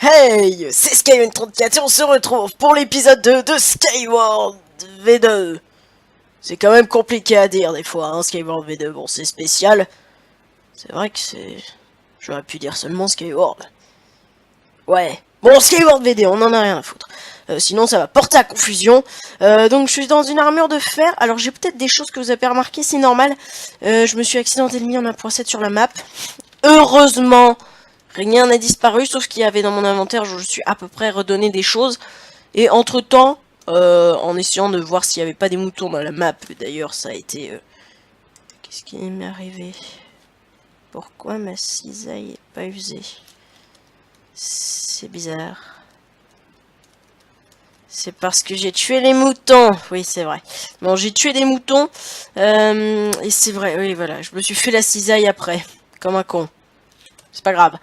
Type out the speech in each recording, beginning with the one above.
Hey, c'est Skyrim34 et on se retrouve pour l'épisode 2 de Skyward V2. C'est quand même compliqué à dire des fois, hein, Skyward V2, bon c'est spécial. C'est vrai que c'est... J'aurais pu dire seulement Skyward. Ouais, bon Skyward V2, on en a rien à foutre. Sinon ça va porter à confusion. Donc je suis dans une armure de fer. Alors j'ai peut-être des choses que vous avez remarqué, c'est normal. Je me suis accidentellement mis en 1.7 sur la map. Heureusement... Rien n'a disparu, sauf qu'il y avait dans mon inventaire, je suis à peu près redonné des choses. Et entre temps, en essayant de voir s'il n'y avait pas des moutons dans la map, d'ailleurs ça a été... Qu'est-ce qui m'est arrivé? Pourquoi ma cisaille est pas usée? C'est bizarre. C'est parce que j'ai tué les moutons. Oui, c'est vrai. Bon, j'ai tué des moutons. Et c'est vrai, oui, voilà. Je me suis fait la cisaille après. Comme un con. C'est pas grave.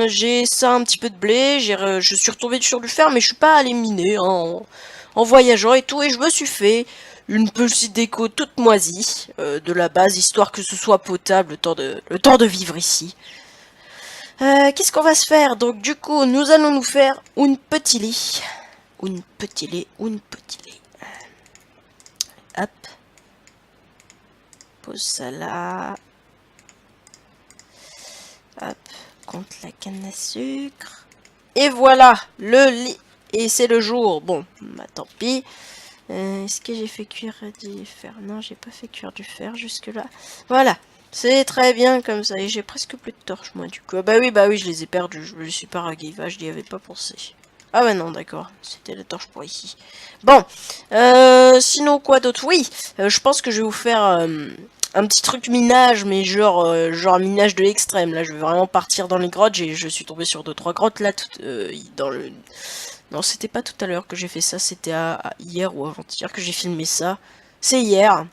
J'ai ça un petit peu de blé. Je suis retombé sur du fer, mais je suis pas allé miner hein, en voyageant et tout. Et je me suis fait une petite déco toute moisie de la base, histoire que ce soit potable le temps de vivre ici. Qu'est-ce qu'on va se faire? Donc du coup, nous allons nous faire une petite lit. Une petite lit. Hop. Pose ça là. Hop, contre la canne à sucre. Et voilà, le lit. Et c'est le jour. Bon, bah tant pis. Est-ce que j'ai fait cuire du fer? Non, j'ai pas fait cuire du fer jusque là. Voilà, c'est très bien comme ça. Et j'ai presque plus de torches, moi, du coup. Ah, bah oui, je les ai perdus. Je me suis pas ragué. Je n'y avais pas pensé. Ah ouais, non, d'accord. C'était la torche pour ici. Bon, sinon, quoi d'autre? Oui, je pense que je vais vous faire... un petit truc minage, mais genre minage de l'extrême. Là, je vais vraiment partir dans les grottes. Je suis tombé sur 2-3 grottes là, dans le... Non, c'était pas tout à l'heure que j'ai fait ça, c'était hier ou avant-hier que j'ai filmé ça. C'est hier.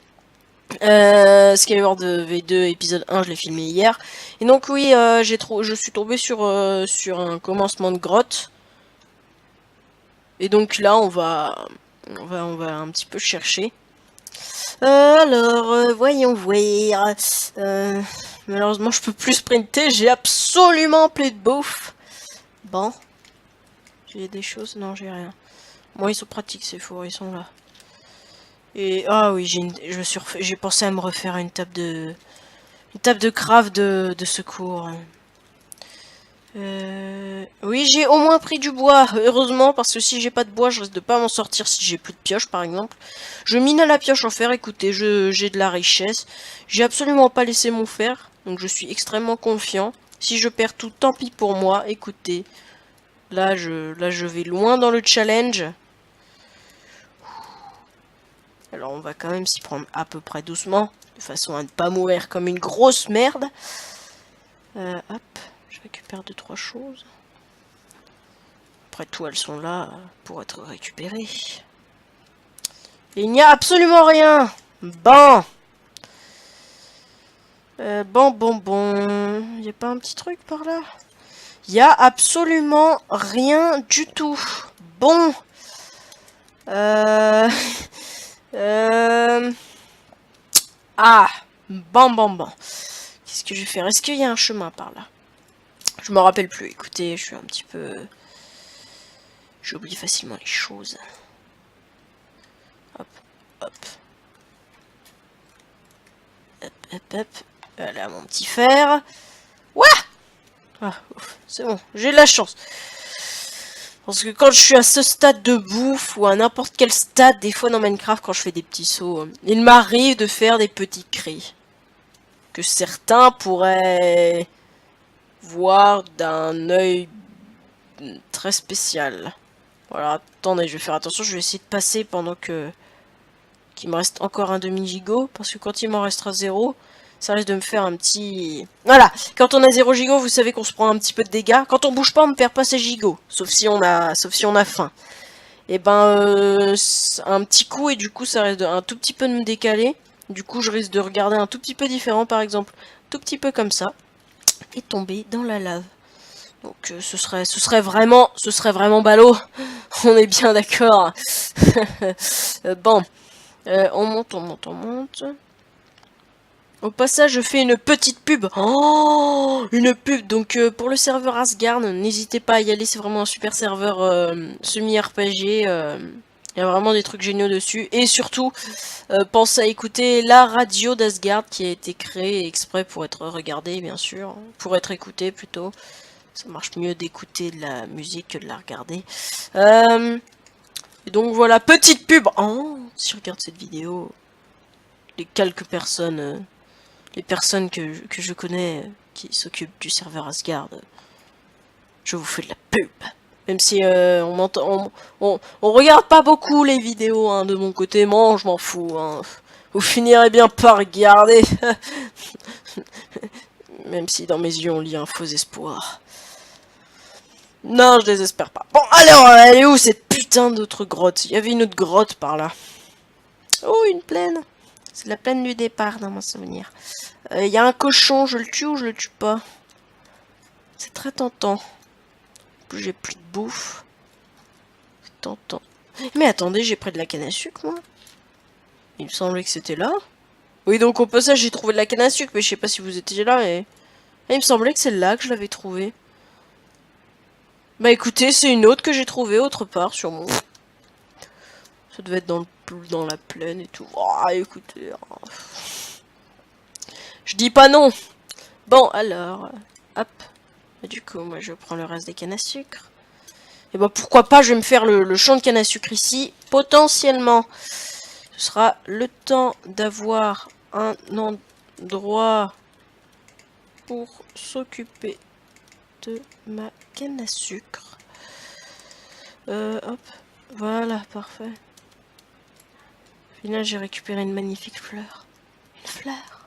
Skyward V2 épisode 1, je l'ai filmé hier. Et donc oui, je suis tombé sur un commencement de grotte. Et donc là, on va un petit peu chercher. Alors, voyons voir. Malheureusement, je peux plus sprinter. J'ai absolument plus de bouffe. Bon. J'ai des choses? Non, j'ai rien. Moi, ils sont pratiques, ces fours. Ils sont là. Et... Ah oui, j'ai pensé à me refaire une table de... Une table de craft de secours. Oui, j'ai au moins pris du bois, heureusement, parce que si j'ai pas de bois, je risque de pas m'en sortir si j'ai plus de pioche, par exemple. Je mine à la pioche en fer, écoutez, j'ai de la richesse. J'ai absolument pas laissé mon fer, donc je suis extrêmement confiant. Si je perds tout, tant pis pour moi, écoutez. Là, je vais loin dans le challenge. Alors, on va quand même s'y prendre à peu près doucement, de façon à ne pas mourir comme une grosse merde. Hop, je récupère 2-3 choses. Après tout, elles sont là pour être récupérées. Et il n'y a absolument rien. Bon. Bon. Il n'y a pas un petit truc par là? Il n'y a absolument rien du tout. Bon. Ah. Bon. Qu'est-ce que je vais faire? Est-ce qu'il y a un chemin par là? Je me rappelle plus. Écoutez, je suis un petit peu... J'oublie facilement les choses. Hop. Voilà mon petit fer. Ouah! Ah, c'est bon, j'ai de la chance. Parce que quand je suis à ce stade de bouffe, ou à n'importe quel stade, des fois dans Minecraft, quand je fais des petits sauts, il m'arrive de faire des petits cris. Que certains pourraient voir d'un œil très spécial. Voilà, attendez, je vais faire attention, je vais essayer de passer pendant que qu'il me reste encore un demi-gigot, parce que quand il m'en restera 0, ça risque de me faire un petit... Voilà, quand on a 0 gigot, vous savez qu'on se prend un petit peu de dégâts. Quand on bouge pas, on ne perd pas ses gigots, sauf si on a faim. Et ben, un petit coup, et du coup, ça risque un tout petit peu de me décaler. Du coup, je risque de regarder un tout petit peu différent, par exemple, tout petit peu comme ça, et tomber dans la lave. Donc ce serait vraiment ballot. On est bien d'accord. Bon, on monte. Au passage, je fais une petite pub. Oh, une pub. Donc pour le serveur Asgard, n'hésitez pas à y aller. C'est vraiment un super serveur semi-RPG. Il y a vraiment des trucs géniaux dessus. Et surtout, pensez à écouter la radio d'Asgard qui a été créée exprès pour être regardée, bien sûr. Pour être écoutée plutôt. Ça marche mieux d'écouter de la musique que de la regarder. Et donc voilà, petite pub. Oh, si je regarde cette vidéo, les quelques personnes, les personnes que je connais qui s'occupent du serveur Asgard, je vous fais de la pub. Même si on regarde pas beaucoup les vidéos hein, de mon côté, moi je m'en fous. Hein. Vous finirez bien par regarder. Même si dans mes yeux on lit un faux espoir. Non, je désespère pas. Bon, alors, elle est où cette putain d'autre grotte? Il y avait une autre grotte par là. Oh, une plaine. C'est la plaine du départ dans mon souvenir. Il y a un cochon, je le tue ou je le tue pas? C'est très tentant. En plus, j'ai plus de bouffe. C'est tentant. Mais attendez, j'ai pris de la canne à sucre, moi. Il me semblait que c'était là. Oui, donc au passage, j'ai trouvé de la canne à sucre, mais je sais pas si vous étiez là, mais... Et il me semblait que c'est là que je l'avais trouvé. Bah écoutez, c'est une autre que j'ai trouvée autre part sur mon... Ça devait être dans la plaine et tout. Oh, écoutez... Je dis pas non. Bon, alors... Hop. Et du coup, moi je prends le reste des cannes à sucre. Et bah pourquoi pas, je vais me faire le champ de canne à sucre ici. Potentiellement, ce sera le temps d'avoir un endroit pour s'occuper de ma canne à sucre. Hop, voilà, parfait. Au final, j'ai récupéré une magnifique fleur. Une fleur.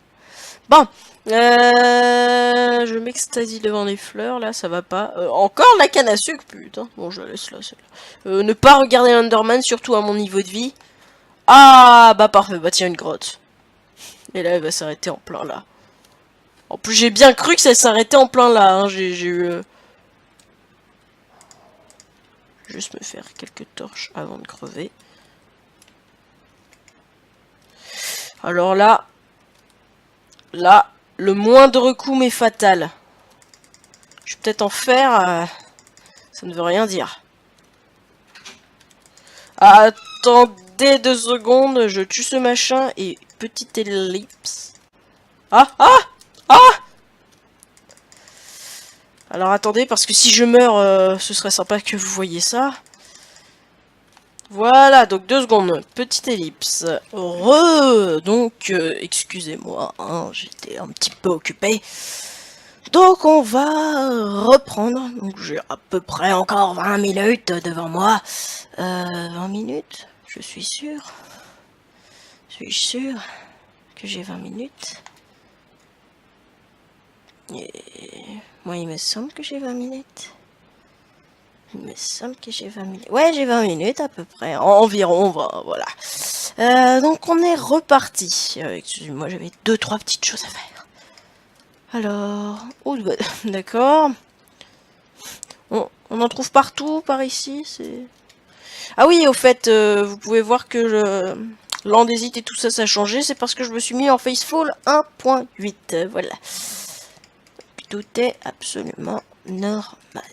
Bon, je m'extasie devant les fleurs, là, ça va pas. Encore la canne à sucre, putain. Bon, je la laisse là, celle-là. Ne pas regarder l'Enderman, surtout à mon niveau de vie. Ah, bah parfait, bah tiens, une grotte. Et là, elle va s'arrêter en plein là. En plus, j'ai bien cru que ça s'arrêtait en plein là. Hein. J'ai eu... Juste me faire quelques torches avant de crever. Alors là... Là, le moindre coup m'est fatal. Je vais peut-être en faire... ça ne veut rien dire. Attendez 2 secondes, je tue ce machin et petite ellipse. Ah. Alors attendez, parce que si je meurs, ce serait sympa que vous voyez ça. Voilà, donc 2 secondes, petite ellipse. Donc, excusez-moi, hein, j'étais un petit peu occupé. Donc on va reprendre. Donc j'ai à peu près encore 20 minutes devant moi. 20 minutes, je suis sûr. Suis-je sûr que j'ai 20 minutes? Et... moi il me semble que j'ai 20 minutes. Il me semble que j'ai 20 minutes. Ouais, j'ai 20 minutes à peu près. Environ, voilà. Donc on est reparti. Excusez-moi, j'avais 2-3 petites choses à faire. Alors... oh, d'accord. On en trouve partout, par ici. C'est... ah oui, au fait, vous pouvez voir que l'andésite et tout ça, ça a changé. C'est parce que je me suis mis en Facefall 1.8. Voilà. Tout est absolument normal.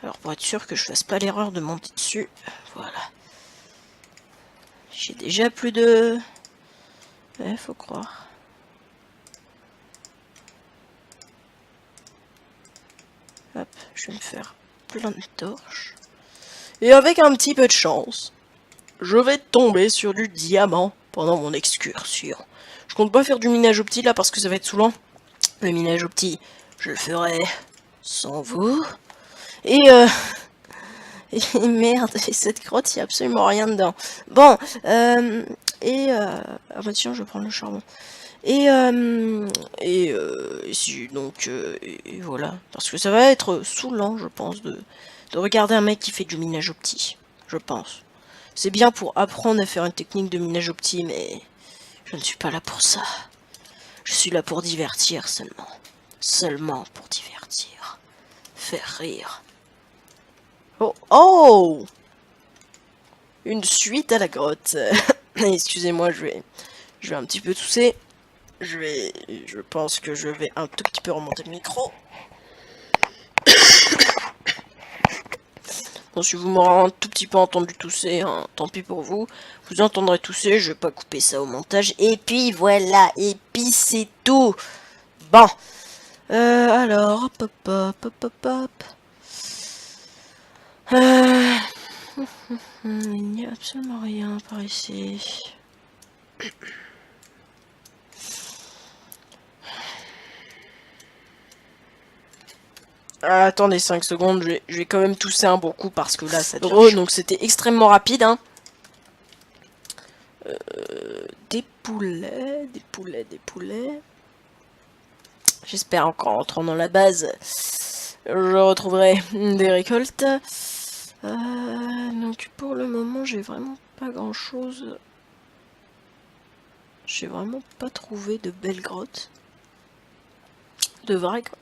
Alors pour être sûr que je fasse pas l'erreur de monter dessus, voilà. J'ai déjà plus de... ouais, faut croire. Hop, je vais me faire plein de torches. Et avec un petit peu de chance, je vais tomber sur du diamant pendant mon excursion. Je compte pas faire du minage au petit là parce que ça va être saoulant. Le minage au petit, je le ferai sans vous. Et et merde, cette grotte, il n'y a absolument rien dedans. Bon, et... Ah bah tiens, je vais prendre le charbon. Et voilà. Parce que ça va être saoulant, je pense, de regarder un mec qui fait du minage opti. Je pense. C'est bien pour apprendre à faire une technique de minage opti, mais je ne suis pas là pour ça. Je suis là pour divertir seulement. Seulement pour divertir. Faire rire. Oh, oh! Une suite à la grotte. Excusez-moi, je vais un petit peu tousser. Je pense que je vais un tout petit peu remonter le micro. Bon, si vous m'aurez un tout petit peu entendu tousser, hein, tant pis pour vous. Vous entendrez tousser, je vais pas couper ça au montage. Et puis voilà, et puis c'est tout. Bon. Alors, hop, hop, hop, hop, hop, hop. Il n'y a absolument rien par ici. Ah, attendez 5 secondes, je vais quand même tousser un bon coup parce que là ça dure. Donc c'était extrêmement rapide. Hein. Des poulets, des poulets, des poulets. J'espère qu'en rentrant dans la base, je retrouverai des récoltes. Donc pour le moment, j'ai vraiment pas grand chose. J'ai vraiment pas trouvé de belles grottes. De vraies grottes.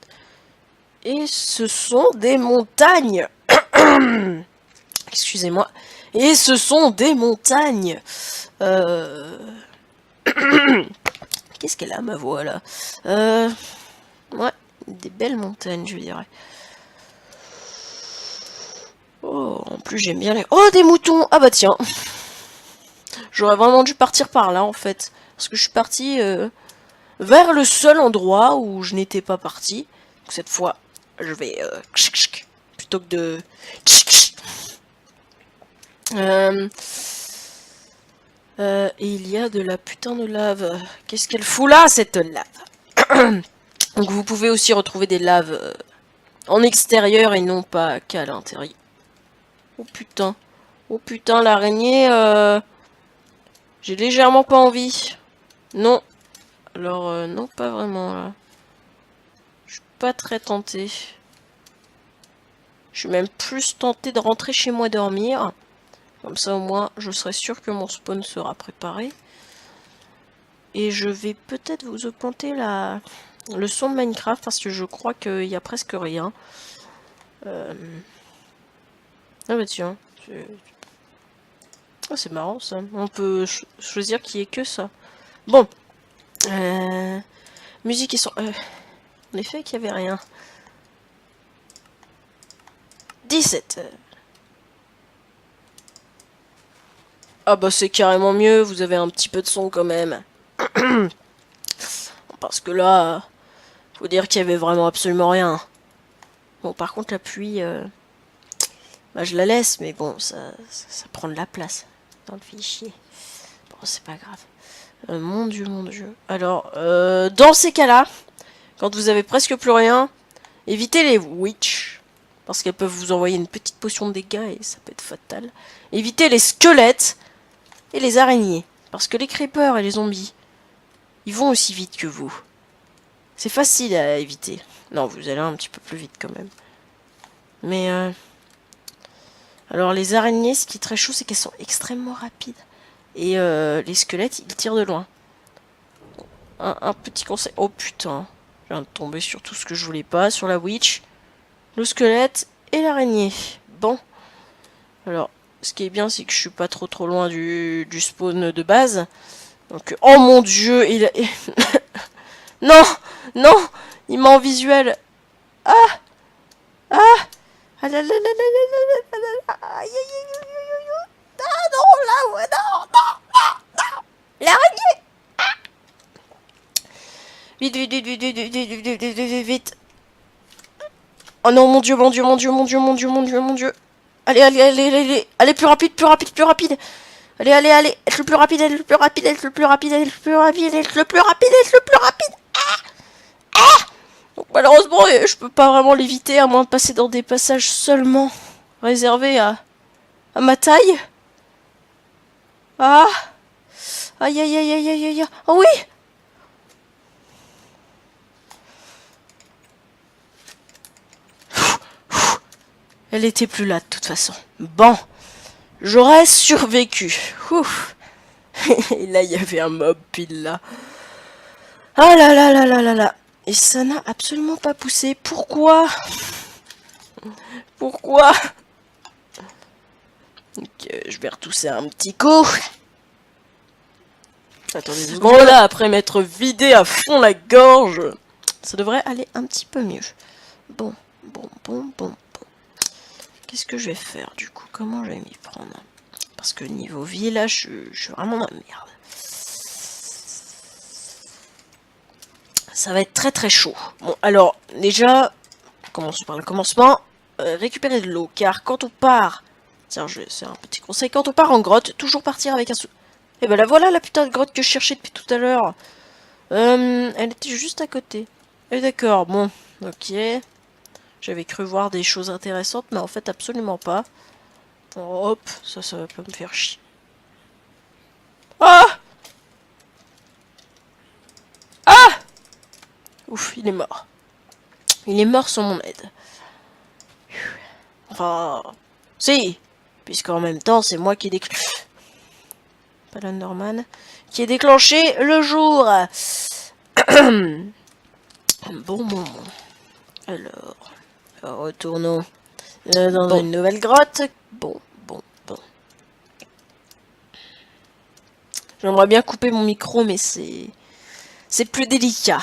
Et ce sont des montagnes. Excusez-moi. Et ce sont des montagnes. Qu'est-ce qu'elle a ma voix là? Ouais, des belles montagnes, je dirais. Oh, en plus j'aime bien les... Oh, des moutons! Ah bah tiens. J'aurais vraiment dû partir par là en fait. Parce que je suis partie vers le seul endroit où je n'étais pas partie. Donc cette fois, je vais... plutôt que de... et il y a de la putain de lave. Qu'est-ce qu'elle fout là, cette lave? Donc vous pouvez aussi retrouver des laves en extérieur et non pas qu'à l'intérieur. Oh putain. Oh putain, l'araignée... J'ai légèrement pas envie. Non. Alors, non, pas vraiment, là. Je suis pas très tentée. Je suis même plus tentée de rentrer chez moi dormir. Comme ça, au moins, je serai sûr que mon spawn sera préparé. Et je vais peut-être vous augmenter le son de Minecraft, parce que je crois qu'il y a presque rien. Ah bah tiens. Oh, c'est marrant, ça. On peut choisir qu'il n'y ait que ça. Bon. Musique et son... en effet, qu'il n'y avait rien. 17. Ah bah c'est carrément mieux, vous avez un petit peu de son quand même. Parce que là, faut dire qu'il y avait vraiment absolument rien. Bon, par contre, la pluie, bah, je la laisse, mais bon, ça prend de la place dans le fichier. Bon, c'est pas grave. Mon dieu, mon dieu. Alors, dans ces cas-là, quand vous avez presque plus rien, évitez les witch. Parce qu'elles peuvent vous envoyer une petite potion de dégâts et ça peut être fatal. Évitez les squelettes et les araignées. Parce que les creepers et les zombies, ils vont aussi vite que vous. C'est facile à éviter. Non, vous allez un petit peu plus vite quand même. Mais, alors les araignées, ce qui est très chaud, c'est qu'elles sont extrêmement rapides. Et les squelettes, ils tirent de loin. Un petit conseil... Oh putain. Je viens de tomber sur tout ce que je voulais pas. Sur la witch, le squelette et l'araignée. Bon. Alors, ce qui est bien, c'est que je suis pas trop loin du spawn de base. Donc, oh mon dieu, il a... Non, non, il m'a en visuel. Ah, ah, ah là là là là là là là. Ah non, là, ouais, non, l'araignée. Vite, vite, vite, vite, vite, vite, vite, vite, vite, vite. Oh non, mon dieu, mon dieu, mon dieu, mon dieu, mon dieu, mon dieu, mon dieu. Allez, allez, allez, allez, allez, plus rapide, plus rapide, plus rapide. Allez, allez, allez, être le plus rapide, être le plus rapide, être le plus rapide, être le plus rapide, être le plus rapide, être le plus rapide. Ah, ah. Donc malheureusement, je peux pas vraiment l'éviter, à moins de passer dans des passages seulement réservés à ma taille. Ah, Aïe, aïe, aïe, aïe, aïe, aïe. Oh oui! Elle était plus là, de toute façon. Bon. J'aurais survécu. Ouf. Et là, il y avait un mob pile là. Ah là là là là là là. Et ça n'a absolument pas poussé. Pourquoi? Pourquoi? Donc, je vais retousser un petit coup. Attendez 2 secondes. Bon là, après m'être vidé à fond la gorge, ça devrait aller un petit peu mieux. Bon. Qu'est-ce que je vais faire du coup? Comment je vais m'y prendre? Parce que niveau vie là, je suis vraiment dans la merde. Ça va être très très chaud. Bon, alors, déjà, commençons par le commencement. Récupérer de l'eau, car quand on part... Tiens, c'est un petit conseil. Quand on part en grotte, toujours partir avec un sou... Et ben la voilà la putain de grotte que je cherchais depuis tout à l'heure. Elle était juste à côté. Et d'accord, bon, ok. J'avais cru voir des choses intéressantes, mais en fait absolument pas. Bon, hop, ça va pas me faire chier. Ah! Ah! Ouf, il est mort. Il est mort sans mon aide. Enfin... Si! Puisqu'en même temps, c'est moi qui déclenché... Pas la Norman. Qui ai déclenché le jour. Bon. Alors, retournons dans une nouvelle grotte. Bon. J'aimerais bien couper mon micro, mais c'est plus délicat.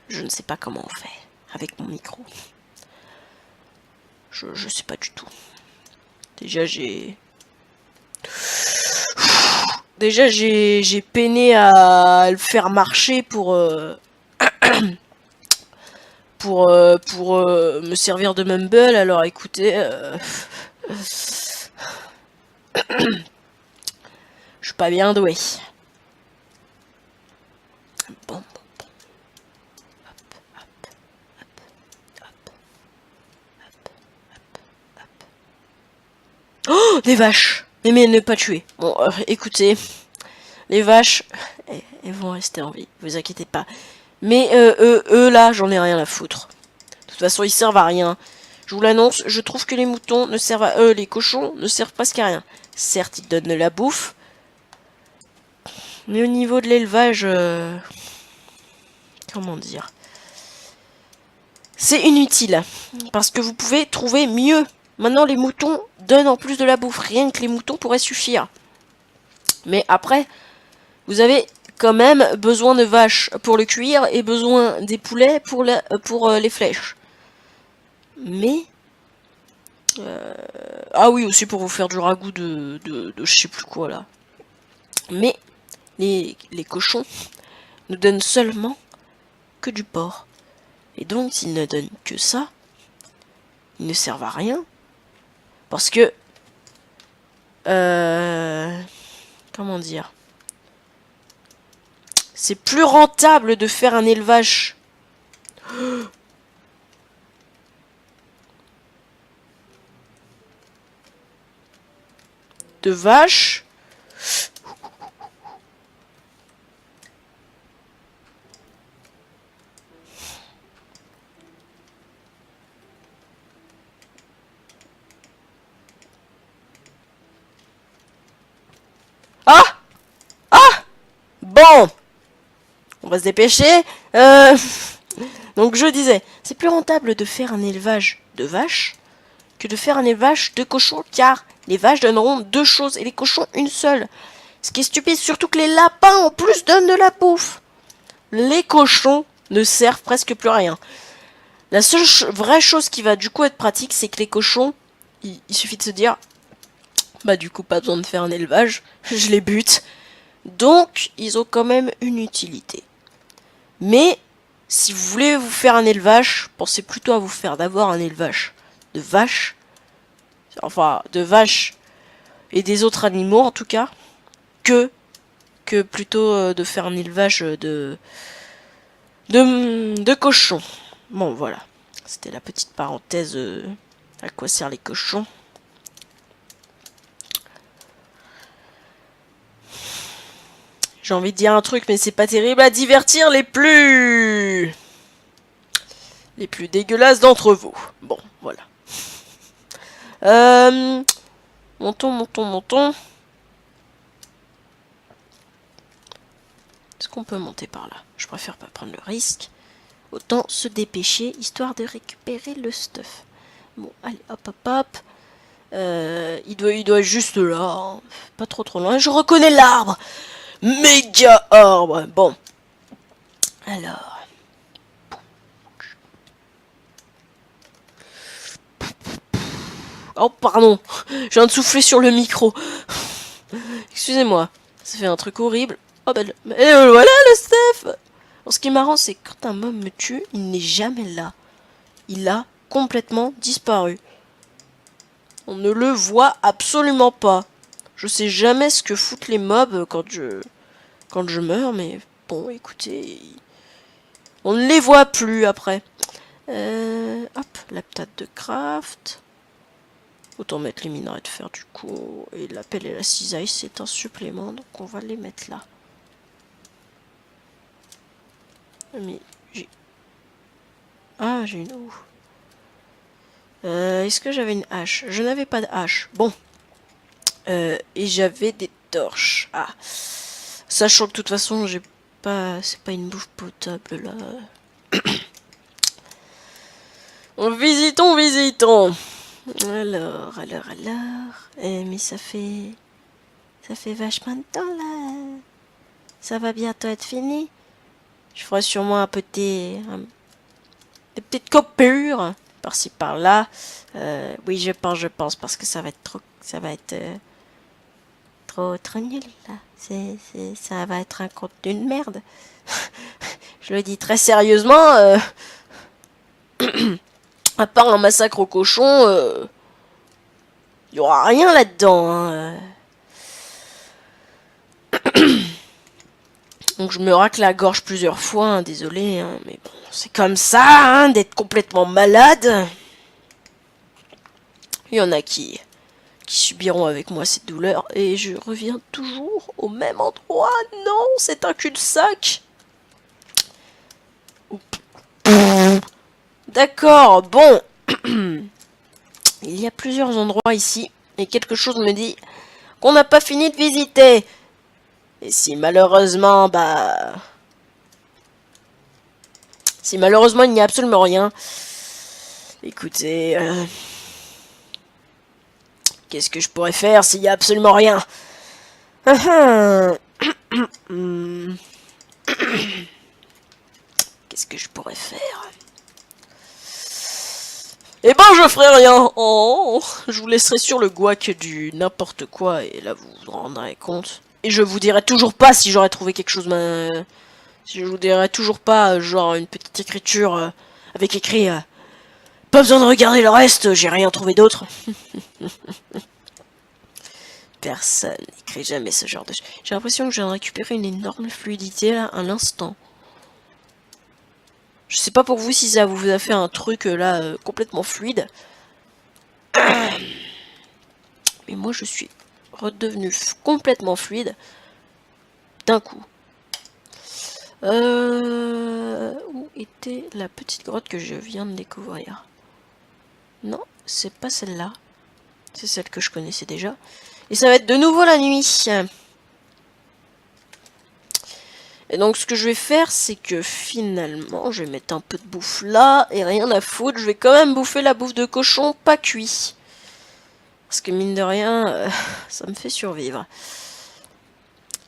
Je ne sais pas comment on fait avec mon micro. Je sais pas du tout. Déjà j'ai peiné à le faire marcher pour me servir de mumble. Alors écoutez, je suis pas bien doué. Bon. Oh, des vaches! Mais ne pas tuer. Bon, écoutez, les vaches, elles vont rester en vie, vous inquiétez pas. Mais eux là, j'en ai rien à foutre. De toute façon, ils servent à rien. Je vous l'annonce, je trouve que les moutons ne servent à... les cochons ne servent presque à rien. Certes, ils donnent de la bouffe. Mais au niveau de l'élevage... comment dire? C'est inutile. Parce que vous pouvez trouver mieux. Maintenant, les moutons donnent en plus de la bouffe. Rien que les moutons pourraient suffire. Mais après, vous avez quand même besoin de vaches pour le cuir et besoin des poulets pour les flèches. Mais... ah oui, aussi pour vous faire du ragoût de je sais plus quoi là. Mais les cochons ne donnent seulement que du porc. Et donc s'ils ne donnent que ça, ils ne servent à rien. Parce que... comment dire? C'est plus rentable de faire un élevage... de vaches. Bon, on va se dépêcher. Donc je disais, c'est plus rentable de faire un élevage de vaches que de faire un élevage de cochons, car les vaches donneront 2 choses et les cochons une seule. Ce qui est stupide, surtout que les lapins en plus donnent de la bouffe. Les cochons ne servent presque plus à rien. La seule vraie chose qui va du coup être pratique, c'est que les cochons, il suffit de se dire, bah du coup pas besoin de faire un élevage, je les bute. Donc ils ont quand même une utilité. Mais si vous voulez vous faire un élevage, pensez plutôt à vous faire d'abord un élevage de vaches, enfin de vaches et des autres animaux en tout cas, que plutôt de faire un élevage de cochons. Bon voilà, c'était la petite parenthèse à quoi servent les cochons. J'ai envie de dire un truc, mais c'est pas terrible, à divertir les plus dégueulasses d'entre vous. Bon, voilà. Montons. Est-ce qu'on peut monter par là? Je préfère pas prendre le risque. Autant se dépêcher, histoire de récupérer le stuff. Bon, allez, hop. Il doit être juste là. Hein. Pas trop loin. Je reconnais l'arbre. Méga arbre. Bon. Alors. Oh, pardon. Je viens de souffler sur le micro. Excusez-moi. Ça fait un truc horrible. Oh, ben, voilà le stuff. Alors, ce qui est marrant, c'est que quand un mob me tue, il n'est jamais là. Il a complètement disparu. On ne le voit absolument pas. Je sais jamais ce que foutent les mobs quand je meurs, mais bon, écoutez, on ne les voit plus après. Hop, la patate de craft. Autant mettre les minerais de fer du coup. Et la pelle et la cisaille, c'est un supplément, donc on va les mettre là. Mais j'ai... Ah, j'ai une... Est-ce que j'avais une hache? Je n'avais pas de hache. Bon. Et j'avais des torches. Ah. Sachant que de toute façon, j'ai pas... C'est pas une bouffe potable, là. Visitons. Alors. Mais ça fait vachement de temps, là. Ça va bientôt être fini. Je ferai sûrement un petit... des petites coupures. Par-ci, par-là. Oui, je pense, parce que ça va être trop... Ça va être... trop nul, là. Ça va être un contenu de merde. Je le dis très sérieusement. À part un massacre au cochon, il y aura rien là-dedans. Hein. Donc je me racle la gorge plusieurs fois, hein, désolé, hein, mais bon, c'est comme ça, hein, d'être complètement malade. Il y en a qui subiront avec moi cette douleur, et je reviens toujours au même endroit. Non, c'est un cul-de-sac. D'accord, bon. Il y a plusieurs endroits ici, et quelque chose me dit qu'on n'a pas fini de visiter. Et si malheureusement, si malheureusement il n'y a absolument rien, écoutez, qu'est-ce que je pourrais faire s'il n'y a absolument rien? Qu'est-ce que je pourrais faire? Eh ben, je ferai rien. Oh, je vous laisserai sur le guac du n'importe quoi, et là vous vous rendrez compte. Et je vous dirai toujours pas si j'aurais trouvé quelque chose. Si je vous dirai toujours pas, genre une petite écriture avec écrit pas besoin de regarder le reste, j'ai rien trouvé d'autre. Personne n'écrit jamais ce genre de choses. J'ai l'impression que je viens de récupérer une énorme fluidité là à l'instant. Je sais pas pour vous si ça vous a fait un truc là complètement fluide. Mais moi je suis redevenu complètement fluide d'un coup. Où était la petite grotte que je viens de découvrir? Non, c'est pas celle-là. C'est celle que je connaissais déjà. Et ça va être de nouveau la nuit. Et donc ce que je vais faire, c'est que finalement, je vais mettre un peu de bouffe là, et rien à foutre, je vais quand même bouffer la bouffe de cochon pas cuit. Parce que mine de rien, ça me fait survivre.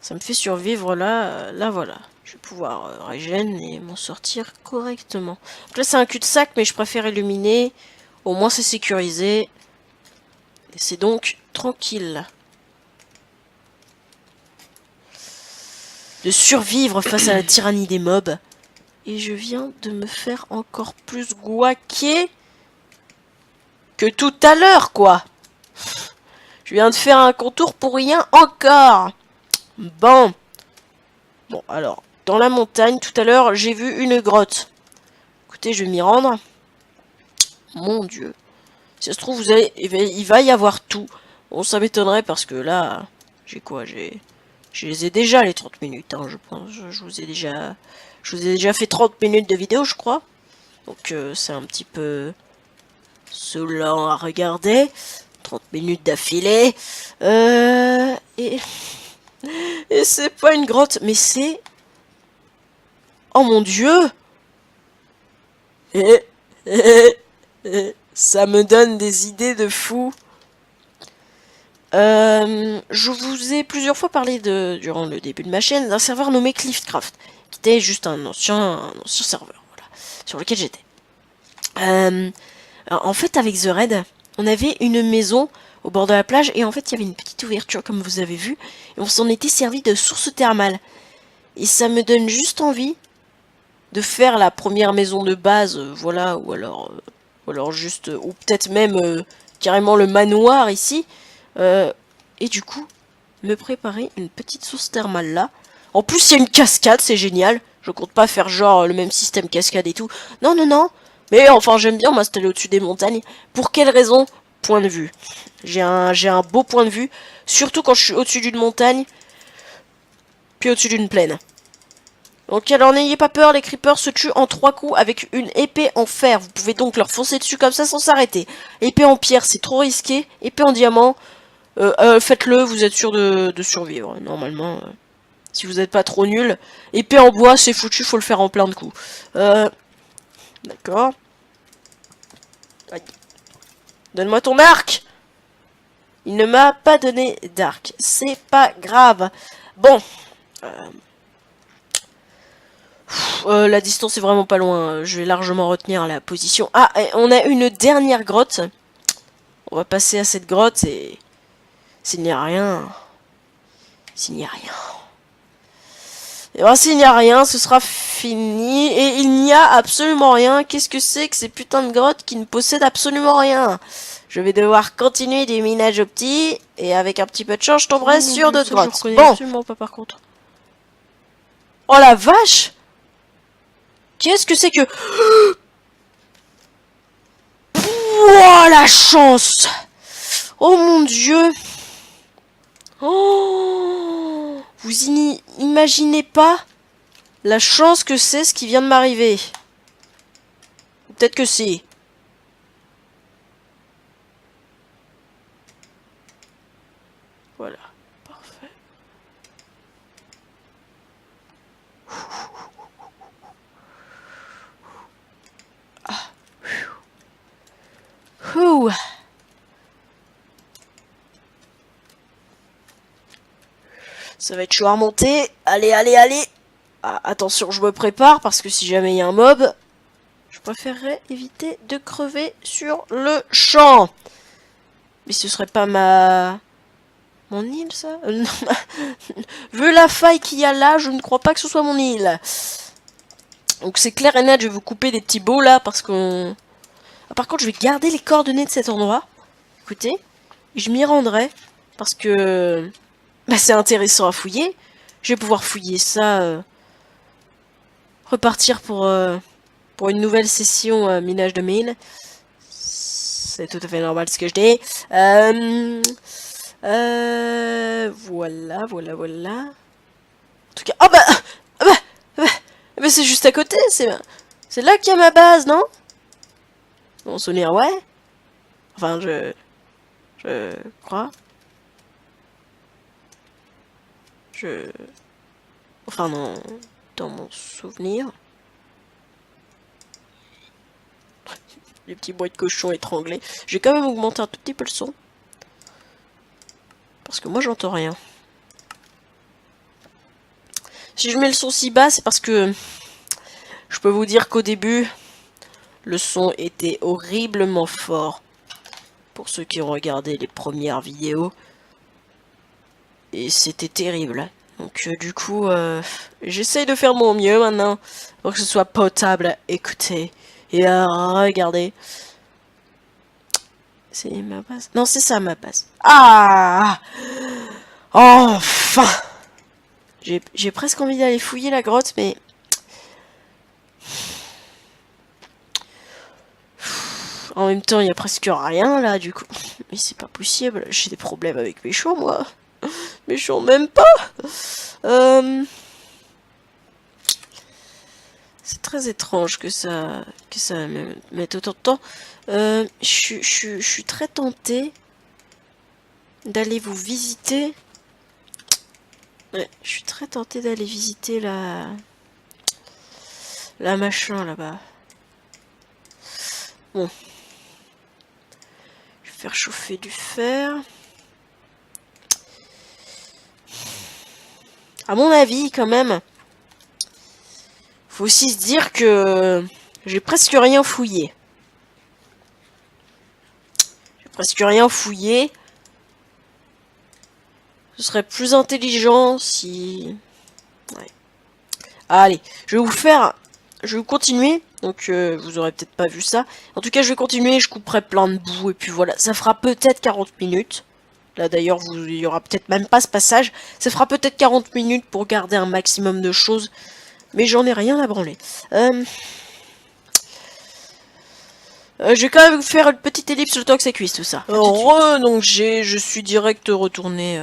Ça me fait survivre là, voilà. Je vais pouvoir régène et m'en sortir correctement. Donc là c'est un cul-de-sac, mais je préfère illuminer. Au moins c'est sécurisé. Et c'est donc tranquille. De survivre face à la tyrannie des mobs. Et je viens de me faire encore plus guaquer que tout à l'heure, quoi. Je viens de faire un contour pour rien encore. Bon. Bon, alors, dans la montagne, tout à l'heure, j'ai vu une grotte. Écoutez, je vais m'y rendre. Mon Dieu. Si ça se trouve, il va y avoir tout. Bon, ça m'étonnerait parce que là, j'ai quoi? J'ai Je les ai déjà les 30 minutes, hein, je pense. Je vous ai déjà fait 30 minutes de vidéo, je crois. Donc c'est un petit peu saoulant à regarder. 30 minutes d'affilée. Et c'est pas une grotte, mais c'est... Oh mon dieu! Ça me donne des idées de fou. Je vous ai plusieurs fois parlé durant le début de ma chaîne d'un serveur nommé Cliffcraft, qui était juste un ancien serveur, voilà, sur lequel j'étais. En fait, avec The Raid, on avait une maison au bord de la plage et en fait, il y avait une petite ouverture comme vous avez vu, et on s'en était servi de source thermale. Et ça me donne juste envie de faire la première maison de base, voilà, ou alors juste, ou peut-être même carrément le manoir ici. Et du coup, me préparer une petite source thermale là. En plus, il y a une cascade, c'est génial. Je compte pas faire genre le même système cascade et tout. Non, non, non. Mais enfin, j'aime bien m'installer au-dessus des montagnes. Pour quelle raison? Point de vue. J'ai un beau point de vue. Surtout quand je suis au-dessus d'une montagne. Puis au-dessus d'une plaine. Donc alors n'ayez pas peur, les creepers se tuent en 3 coups avec une épée en fer. Vous pouvez donc leur foncer dessus comme ça sans s'arrêter. Épée en pierre, c'est trop risqué. Épée en diamant, faites-le, vous êtes sûr de survivre. Normalement, si vous n'êtes pas trop nul. Épée en bois, c'est foutu, faut le faire en plein de coups. D'accord. Donne-moi ton arc! Il ne m'a pas donné d'arc. C'est pas grave. Bon. La distance est vraiment pas loin. Je vais largement retenir la position. Ah, on a une dernière grotte. On va passer à cette grotte et... S'il n'y a rien... S'il n'y a rien... Et bien s'il n'y a rien, ce sera fini. Et il n'y a absolument rien. Qu'est-ce que c'est que ces putains de grottes qui ne possèdent absolument rien? Je vais devoir continuer du minage au petit. Et avec un petit peu de chance, je tomberai sur d'autres grottes. Bon. Absolument pas par contre. Oh la vache! Qu'est-ce que c'est que... Oh la chance! Oh mon dieu! Oh! Vous imaginez pas la chance que c'est ce qui vient de m'arriver. Peut-être que si. Voilà. Parfait. Ah. Ouh. Ça va être chaud à remonter. Allez, allez, allez. Ah, attention, je me prépare parce que si jamais il y a un mob, je préférerais éviter de crever sur le champ. Mais ce serait pas mon île, ça non. Vu la faille qu'il y a là, je ne crois pas que ce soit mon île. Donc c'est clair et net, je vais vous couper des petits bouts là parce qu'on... Ah, par contre, je vais garder les coordonnées de cet endroit. Écoutez, je m'y rendrai parce que... Bah, c'est intéressant à fouiller. Je vais pouvoir fouiller ça. Repartir pour une nouvelle session minage de mine. C'est tout à fait normal ce que je dis. Voilà, voilà, voilà. En tout cas... Oh bah c'est juste à côté. C'est là qu'il y a ma base, non? Mon souvenir, ouais. Enfin, je crois. Enfin, non, dans mon souvenir. Les petits bois de cochon étranglés. Je vais quand même augmenter un tout petit peu le son. Parce que moi, j'entends rien. Si je mets le son si bas, c'est parce que... Je peux vous dire qu'au début, le son était horriblement fort. Pour ceux qui ont regardé les premières vidéos. Et c'était terrible. Donc du coup, j'essaye de faire mon mieux maintenant. Pour que ce soit potable à écouter. Et à regarder. C'est ma base? Non, c'est ça ma base. Ah! Enfin! J'ai presque envie d'aller fouiller la grotte, mais... En même temps, il y a presque rien là, du coup. Mais c'est pas possible, j'ai des problèmes avec mes cheveux, moi. Méchant même pas. C'est très étrange que ça me mette autant de temps. Je suis très tentée d'aller vous visiter. Ouais, je suis très tentée d'aller visiter la machin là-bas. Bon. Je vais faire chauffer du fer. À mon avis, quand même, faut aussi se dire que j'ai presque rien fouillé. J'ai presque rien fouillé. Ce serait plus intelligent si... Ouais. Allez, je vais vous faire... Je vais continuer. Donc, vous aurez peut-être pas vu ça. En tout cas, je vais continuer. Je couperai plein de boue. Et puis voilà. Ça fera peut-être 40 minutes. Là, d'ailleurs, il y aura peut-être même pas ce passage. Ça fera peut-être 40 minutes pour garder un maximum de choses. Mais j'en ai rien à branler. Je vais quand même vous faire une petite ellipse le temps que ça cuise tout ça. Donc je suis direct retourné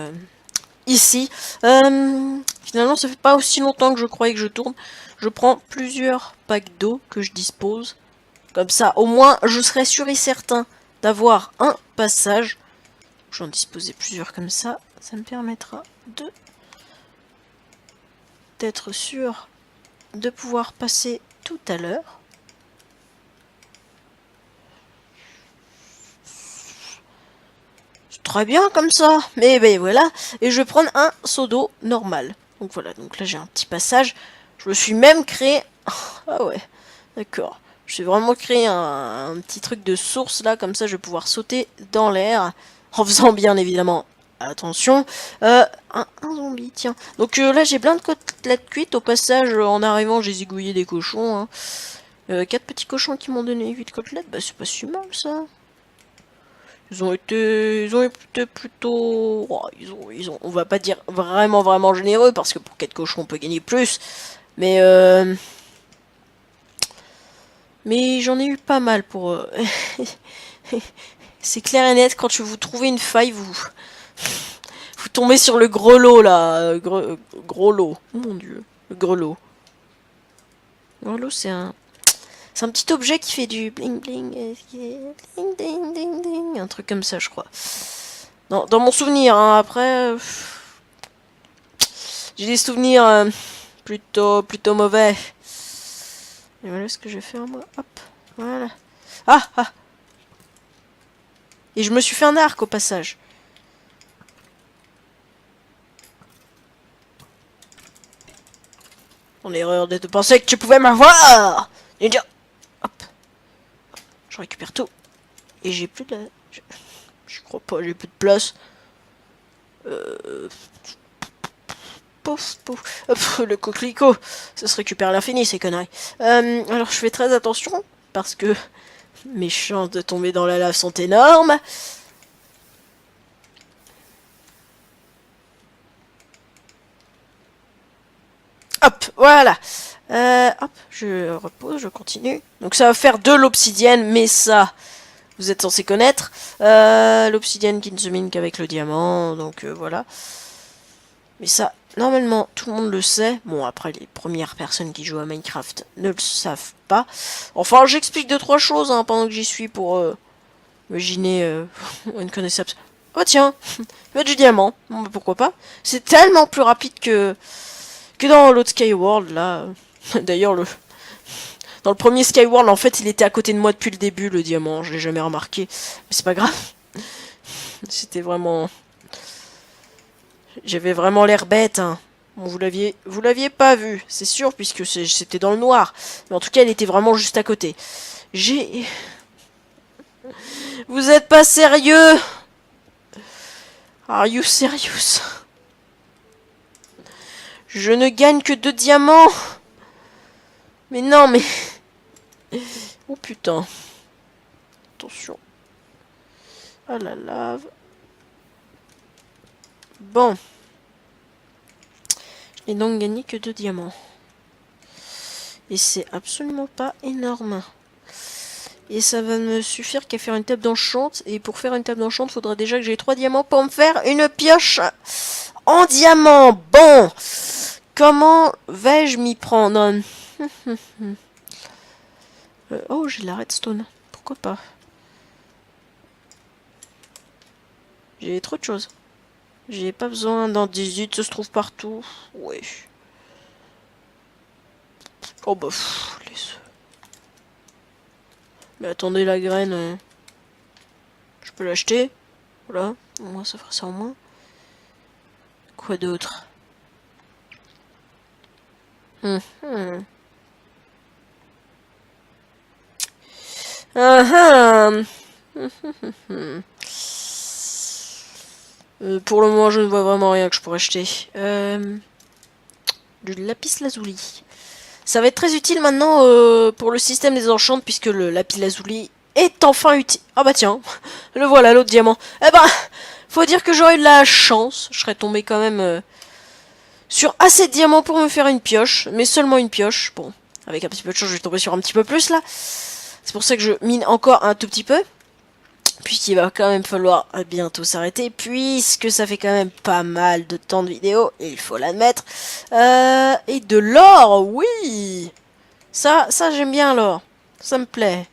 ici. Finalement ça fait pas aussi longtemps que je croyais que je tourne. Je prends plusieurs packs d'eau que je dispose. Comme ça au moins je serai sûr et certain d'avoir un passage. J'en disposais plusieurs comme ça. Ça me permettra d'être sûr de pouvoir passer tout à l'heure. Très bien comme ça, mais ben voilà, et je vais prendre un seau d'eau normal. Donc voilà, donc là j'ai un petit passage, je me suis même créé, ah ouais, d'accord, je vais vraiment créer un petit truc de source là, comme ça je vais pouvoir sauter dans l'air, en faisant bien évidemment attention. Un zombie, tiens, donc là j'ai plein de côtelettes cuites, au passage en arrivant j'ai zigouillé des cochons, hein. 4 petits cochons qui m'ont donné 8 côtelettes, bah c'est pas si mal ça. Ils ont été plutôt... Oh, on va pas dire vraiment généreux, parce que pour 4 cochons, on peut gagner plus. Mais j'en ai eu pas mal pour... C'est clair et net, quand vous trouvez une faille, vous tombez sur le gros lot, là. Gros lot. Oh, mon dieu. Le grelot. Le grelot, c'est un... C'est un petit objet qui fait du bling bling, ding ding ding ding, un truc comme ça je crois. Non, dans mon souvenir, hein, après... j'ai des souvenirs plutôt mauvais. Et voilà ce que je vais faire moi, hop, voilà. Ah. Et je me suis fait un arc au passage. Mon erreur de penser que tu pouvais m'avoir. Ninja. Hop. Je récupère tout. Et j'ai plus de... Je crois pas, j'ai plus de place. Pouf. Hop, le coquelicot. Ça se récupère à l'infini, ces conneries. Alors, je fais très attention. Parce que mes chances de tomber dans la lave sont énormes. Hop, voilà. Hop, je repose, je continue. Donc ça va faire de l'obsidienne, mais ça, vous êtes censé connaître. L'obsidienne qui ne se mine qu'avec le diamant, donc voilà. Mais ça, normalement, tout le monde le sait. Bon, après, les premières personnes qui jouent à Minecraft ne le savent pas. Enfin, j'explique 2-3 choses hein, pendant que j'y suis pour imaginer une connaissance. Oh tiens, du diamant. Bon, bah, pourquoi pas. C'est tellement plus rapide que dans l'autre Skyward, là. D'ailleurs, dans le premier Skyward, en fait, il était à côté de moi depuis le début, le diamant. Je l'ai jamais remarqué. Mais c'est pas grave. C'était vraiment... J'avais vraiment l'air bête, hein. Bon, vous l'aviez pas vu, c'est sûr, puisque c'était dans le noir. Mais en tout cas, elle était vraiment juste à côté. Vous êtes pas sérieux? Are you serious? Je ne gagne que 2 diamants. Mais non, mais... Oh putain. Attention. Ah la lave. Bon. Je n'ai donc gagné que 2 diamants. Et c'est absolument pas énorme. Et ça va me suffire qu'à faire une table d'enchant. Et pour faire une table d'enchant, il faudra déjà que j'ai 3 diamants pour me faire une pioche. en diamant. Bon, comment vais-je m'y prendre? Oh, j'ai de la redstone. Pourquoi pas? J'ai trop de choses. J'ai pas besoin d'un 18, ça se trouve partout. Ouais. Oh bah, laisse. Mais attendez, la graine, je peux l'acheter. Voilà, moi ça ferait ça en moins. Quoi d'autre? Ah ah. Pour le moment, je ne vois vraiment rien que je pourrais acheter. Du lapis lazuli. Ça va être très utile maintenant pour le système des enchantes, puisque le lapis lazuli est enfin utile. Ah bah tiens, le voilà, l'autre diamant. Eh ben, faut dire que j'aurais eu de la chance. Je serais tombé quand même sur assez de diamants pour me faire une pioche, mais seulement une pioche. Bon, avec un petit peu de chance, je vais tomber sur un petit peu plus là. C'est pour ça que je mine encore un tout petit peu. Puisqu'il va quand même falloir bientôt s'arrêter, puisque ça fait quand même pas mal de temps de vidéo, il faut l'admettre. Et de l'or, oui. Ça j'aime bien l'or. Ça me plaît.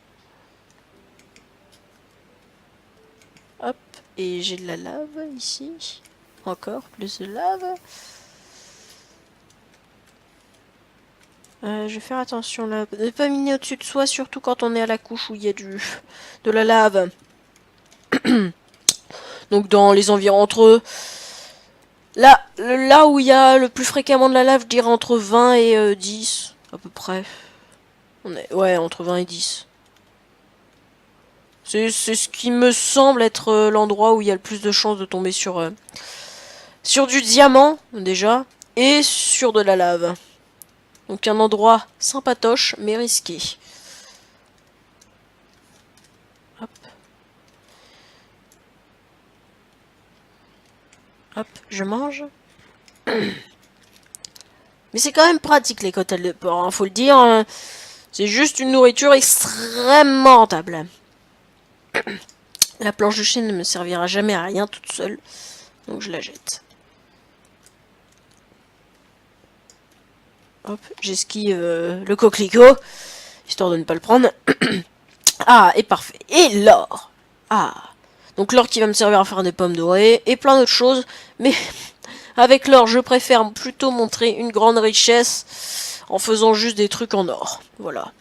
Hop, et j'ai de la lave ici. Encore plus de lave. Je vais faire attention là. Ne pas miner au-dessus de soi, surtout quand on est à la couche où il y a de la lave. Donc dans les environs entre... Là où il y a le plus fréquemment de la lave, je dirais entre 20 et 10, à peu près. Ouais, entre 20 et 10. C'est ce qui me semble être l'endroit où il y a le plus de chances de tomber sur du diamant, déjà, et sur de la lave. Donc un endroit sympatoche, mais risqué. Hop. Hop, je mange. Mais c'est quand même pratique les côtelettes de porc, hein, faut le dire. Hein. C'est juste une nourriture extrêmement rentable. La planche de chêne ne me servira jamais à rien toute seule. Donc je la jette. Hop, j'esquive le coquelicot. Histoire de ne pas le prendre. Ah, et parfait. Et l'or. Ah. Donc l'or qui va me servir à faire des pommes dorées. Et plein d'autres choses. Mais avec l'or, je préfère plutôt montrer une grande richesse en faisant juste des trucs en or. Voilà.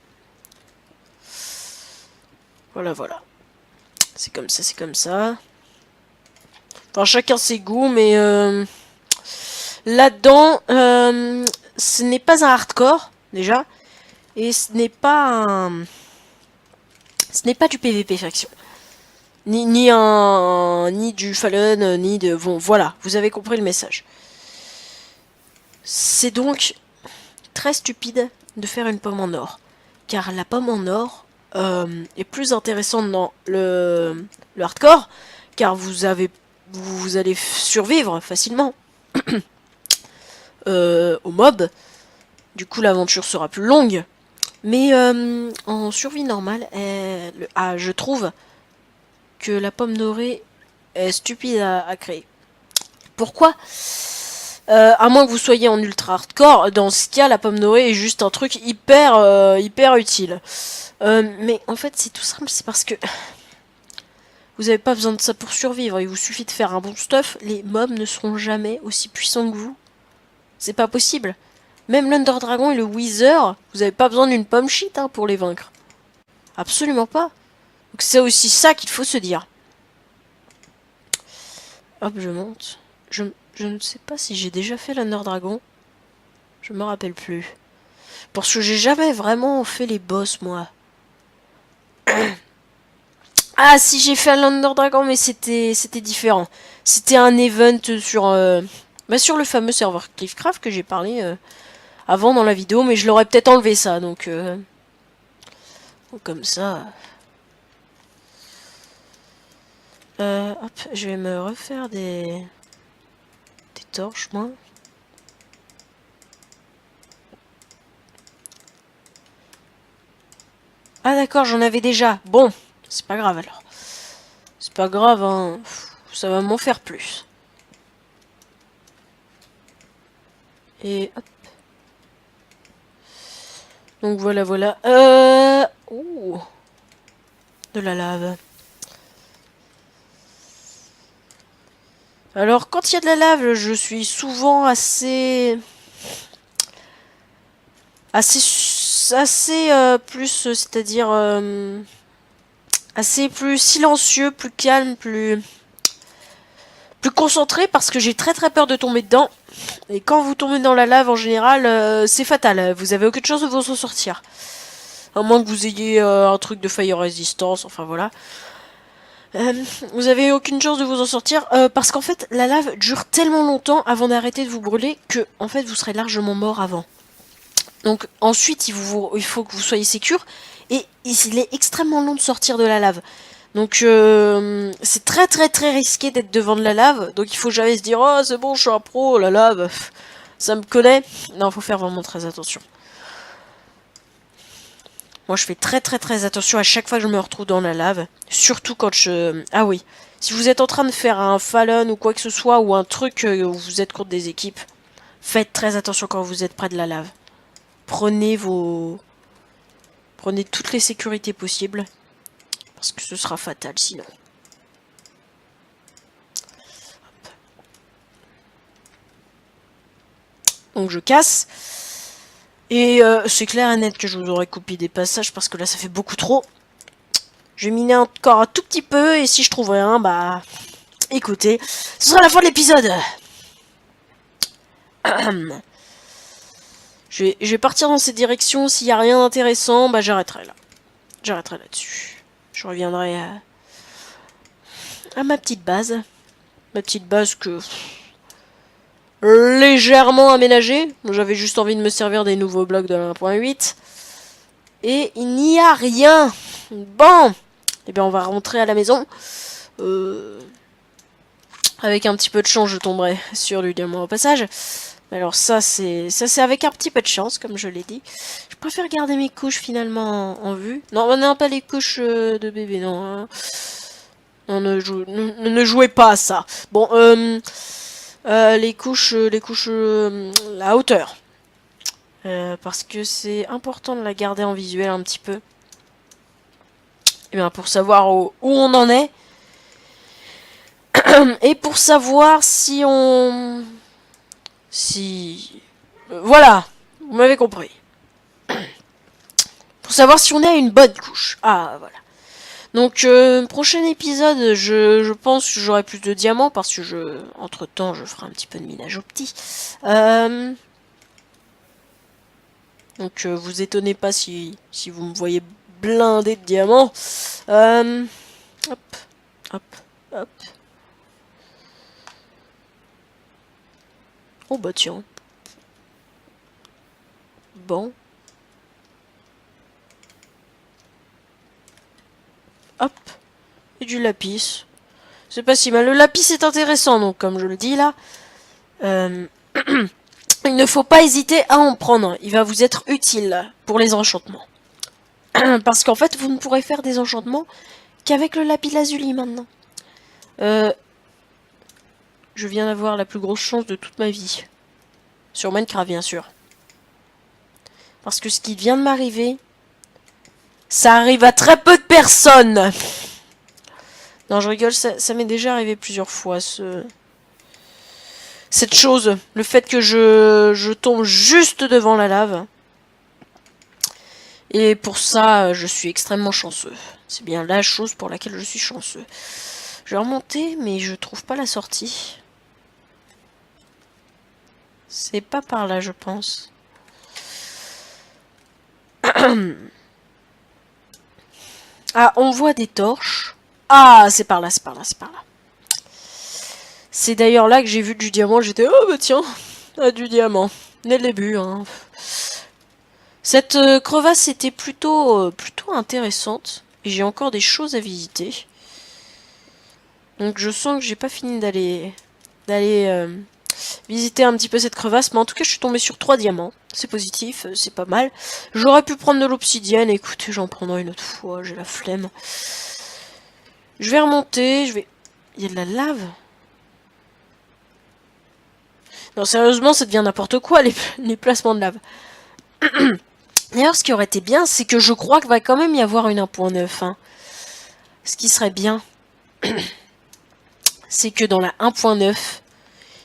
Voilà. C'est comme ça, c'est comme ça. Enfin, chacun ses goûts, mais là-dedans, ce n'est pas un hardcore, déjà. Et ce n'est pas un... Ce n'est pas du PVP faction. Ni du Fallen, ni de... Bon, voilà, vous avez compris le message. C'est donc très stupide de faire une pomme en or. Car la pomme en or est plus intéressante dans le hardcore, car vous allez survivre facilement aux mobs. Du coup, l'aventure sera plus longue. Mais en survie normale, je trouve que la pomme dorée est stupide à créer. Pourquoi à moins que vous soyez en ultra hardcore, dans ce cas, la pomme dorée est juste un truc hyper utile. Mais en fait, c'est tout simple, c'est parce que vous n'avez pas besoin de ça pour survivre. Il vous suffit de faire un bon stuff. Les mobs ne seront jamais aussi puissants que vous. C'est pas possible. Même l'Under Dragon et le Wither, vous n'avez pas besoin d'une pomme shit hein, pour les vaincre. Absolument pas. Donc c'est aussi ça qu'il faut se dire. Hop, je monte. Je ne sais pas si j'ai déjà fait l'Under Dragon. Je me rappelle plus. Parce que j'ai jamais vraiment fait les boss, moi. Ah, si, j'ai fait l'Under Dragon, mais c'était différent. C'était un event sur le fameux serveur Cliffcraft que j'ai parlé avant dans la vidéo, mais je l'aurais peut-être enlevé ça, donc comme ça. Hop, je vais me refaire des torches, moi. Ah d'accord, j'en avais déjà. Bon, c'est pas grave alors. C'est pas grave, hein. Ça va m'en faire plus. Et hop. Donc voilà, voilà. Ouh. De la lave. Alors, quand il y a de la lave, je suis souvent assez plus, c'est-à-dire assez plus silencieux, plus calme, plus concentré, parce que j'ai très très peur de tomber dedans. Et quand vous tombez dans la lave, en général, c'est fatal. Vous avez aucune chance de vous en sortir. À moins que vous ayez un truc de fire resistance, enfin voilà. Vous avez aucune chance de vous en sortir, parce qu'en fait, la lave dure tellement longtemps avant d'arrêter de vous brûler que, en fait, vous serez largement mort avant. Donc ensuite, il faut que vous soyez sécure, et il est extrêmement long de sortir de la lave. Donc c'est très très très risqué d'être devant de la lave, donc il faut jamais se dire « Oh c'est bon, je suis un pro, la lave, ça me connaît ». Non, faut faire vraiment très attention. Moi je fais très très très attention à chaque fois que je me retrouve dans la lave, surtout quand je... Ah oui, si vous êtes en train de faire un Fallon ou quoi que ce soit, ou un truc où vous êtes contre des équipes, faites très attention quand vous êtes près de la lave. Prenez toutes les sécurités possibles. Parce que ce sera fatal sinon. Donc je casse. Et c'est clair et net que je vous aurais coupé des passages parce que là ça fait beaucoup trop. Je vais miner encore un tout petit peu et si je trouve rien, bah... Écoutez, ce sera la fin de l'épisode. Je vais partir dans cette direction. S'il n'y a rien d'intéressant, bah j'arrêterai là. J'arrêterai là-dessus. Je reviendrai à ma petite base. Ma petite base que... légèrement aménagée. J'avais juste envie de me servir des nouveaux blocs de la 1.8. Et il n'y a rien. Bon. Eh bien, on va rentrer à la maison. Avec un petit peu de chance, je tomberai sur du diamant au passage. Alors ça, c'est avec un petit peu de chance, comme je l'ai dit. Je préfère garder mes couches, finalement, en vue. Non, non, pas les couches de bébé, non. Hein. Non, ne jouez pas à ça. Bon, les couches, la hauteur. Parce que c'est important de la garder en visuel un petit peu. Et bien, pour savoir où on en est. Et pour savoir si on... voilà, vous m'avez compris. Pour savoir si on est à une bonne couche. Ah, voilà. Donc, prochain épisode, je pense que j'aurai plus de diamants parce que entre-temps, je ferai un petit peu de minage au petit. Donc, vous étonnez pas si vous me voyez blindé de diamants. Hop, hop, hop. Oh bah tiens. Bon. Hop. Et du lapis. C'est pas si mal. Le lapis est intéressant, donc comme je le dis là. Il ne faut pas hésiter à en prendre. Il va vous être utile pour les enchantements. Parce qu'en fait, vous ne pourrez faire des enchantements qu'avec le lapis lazuli maintenant. Je viens d'avoir la plus grosse chance de toute ma vie. Sur Minecraft, bien sûr. Parce que ce qui vient de m'arriver, ça arrive à très peu de personnes. Non, je rigole, ça m'est déjà arrivé plusieurs fois, cette chose. Le fait que je tombe juste devant la lave. Et pour ça, je suis extrêmement chanceux. C'est bien la chose pour laquelle je suis chanceux. Je vais remonter, mais je trouve pas la sortie. C'est pas par là, je pense. Ah, on voit des torches. Ah, c'est par là, c'est par là, c'est par là. C'est d'ailleurs là que j'ai vu du diamant. J'étais, oh bah tiens, du diamant. Dès le début, hein. Cette crevasse était plutôt intéressante. Et j'ai encore des choses à visiter. Donc je sens que j'ai pas fini d'aller visiter un petit peu cette crevasse. Mais en tout cas, je suis tombée sur 3 diamants. C'est positif, c'est pas mal. J'aurais pu prendre de l'obsidienne. Écoutez, j'en prendrai une autre fois. J'ai la flemme. Je vais remonter. Il y a de la lave. Non, sérieusement, ça devient n'importe quoi, les placements de lave. D'ailleurs, ce qui aurait été bien, c'est que je crois qu'il va quand même y avoir une 1.9. Hein. Ce qui serait bien, c'est que dans la 1.9,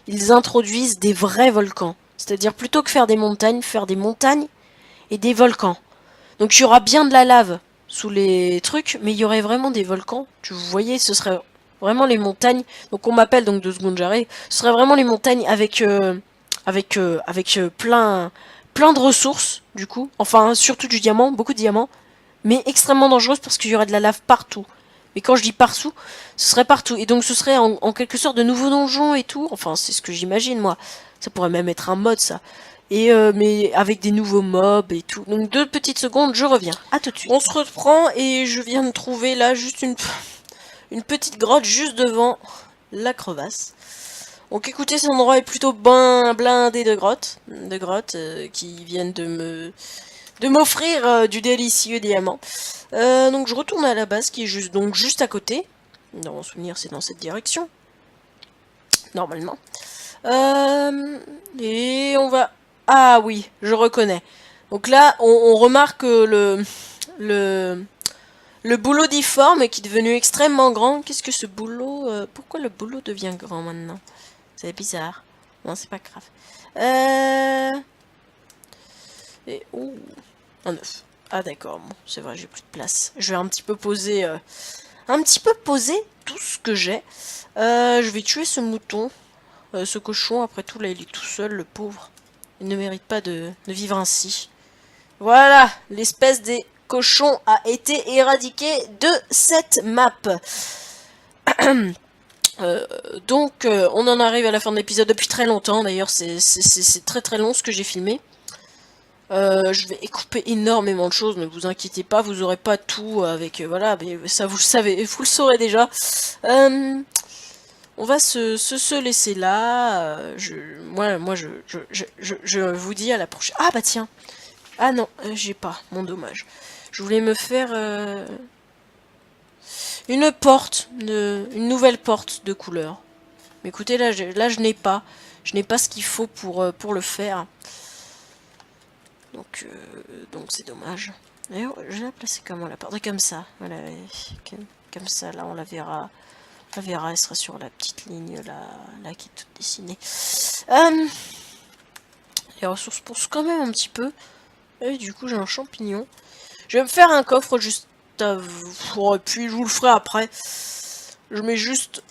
ils introduisent des vrais volcans. C'est-à-dire, plutôt que faire des montagnes et des volcans. Donc, il y aura bien de la lave sous les trucs, mais il y aurait vraiment des volcans. Vous voyez, ce serait vraiment les montagnes. Donc, on m'appelle donc 2 secondes, j'arrive. Ce serait vraiment les montagnes avec plein de ressources, du coup. Enfin, surtout du diamant, beaucoup de diamants. Mais extrêmement dangereuse parce qu'il y aurait de la lave partout. Mais quand je dis partout, ce serait partout. Et donc ce serait en quelque sorte de nouveaux donjons et tout. Enfin, c'est ce que j'imagine, moi. Ça pourrait même être un mode, ça. Et mais avec des nouveaux mobs et tout. Donc 2 petites secondes, je reviens. À tout de suite. On se reprend et je viens de trouver là juste une petite grotte juste devant la crevasse. Donc écoutez, cet endroit est plutôt bien blindé de grottes. Qui viennent de m'offrir du délicieux diamant. Donc je retourne à la base qui est juste à côté. Dans mon souvenir, c'est dans cette direction. Normalement. Et on va... Ah oui, je reconnais. Donc là, on remarque le boulot difforme qui est devenu extrêmement grand. Qu'est-ce que ce boulot... pourquoi le boulot devient grand maintenant? C'est bizarre. Non, c'est pas grave. Et... ouh, un œuf. Ah d'accord, bon, c'est vrai, j'ai plus de place. Je vais un petit peu poser tout ce que j'ai. Je vais tuer ce mouton, ce cochon. Après tout, là, il est tout seul, le pauvre. Il ne mérite pas de vivre ainsi. Voilà, l'espèce des cochons a été éradiquée de cette map. Donc, on en arrive à la fin de l'épisode depuis très longtemps. D'ailleurs, c'est très très long ce que j'ai filmé. Je vais couper énormément de choses, ne vous inquiétez pas, vous aurez pas tout avec... voilà, mais ça vous le savez, vous le saurez déjà. On va se laisser là. Moi, je vous dis à la prochaine. Ah bah tiens. Ah non, j'ai pas, mon dommage. Je voulais me faire une porte, une nouvelle porte de couleur. Mais écoutez, là je n'ai pas. Je n'ai pas ce qu'il faut pour le faire. Donc c'est dommage. D'ailleurs, je vais la placer comment la porte? Comme ça. Voilà, comme ça, là on la verra. On la verra, elle sera sur la petite ligne là qui est toute dessinée. Les ressources poussent quand même un petit peu. Et du coup j'ai un champignon. Je vais me faire un coffre juste avant. Puis je vous le ferai après. Je mets juste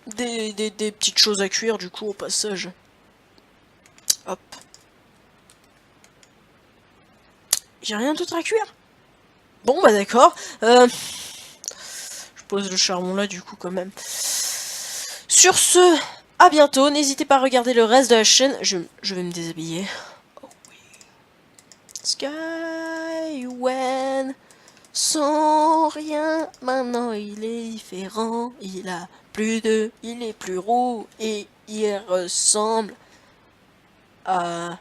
des petites choses à cuire du coup au passage. Hop. J'ai rien d'autre à cuire. Bon bah d'accord. Je pose le charbon là du coup quand même. Sur ce, à bientôt. N'hésitez pas à regarder le reste de la chaîne. Je vais me déshabiller. Oh oui. Skyward. Sans rien, maintenant il est différent. Il a plus de... Il est plus roux. Et il ressemble à...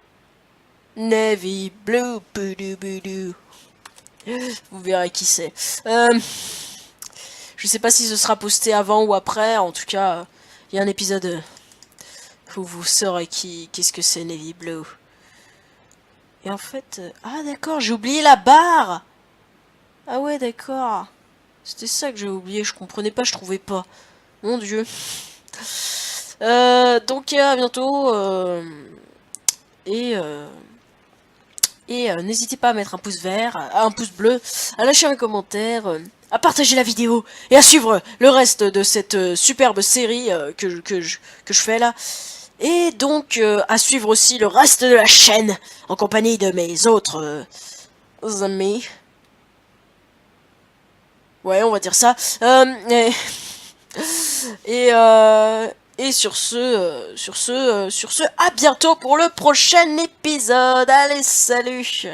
Navy Blue, boudou. Vous verrez qui c'est. Je sais pas si ce sera posté avant ou après. En tout cas, il y a un épisode où vous saurez qu'est-ce que c'est Navy Blue. Et en fait... ah d'accord, j'ai oublié la barre. Ah ouais, d'accord. C'était ça que j'ai oublié. Je comprenais pas, je trouvais pas. Mon dieu. Donc à bientôt. Et n'hésitez pas à mettre un pouce vert, un pouce bleu, à lâcher un commentaire, à partager la vidéo et à suivre le reste de cette superbe série que je fais là. Et donc à suivre aussi le reste de la chaîne en compagnie de mes autres amis. Ouais, on va dire ça. Et sur ce, à bientôt pour le prochain épisode. Allez, salut!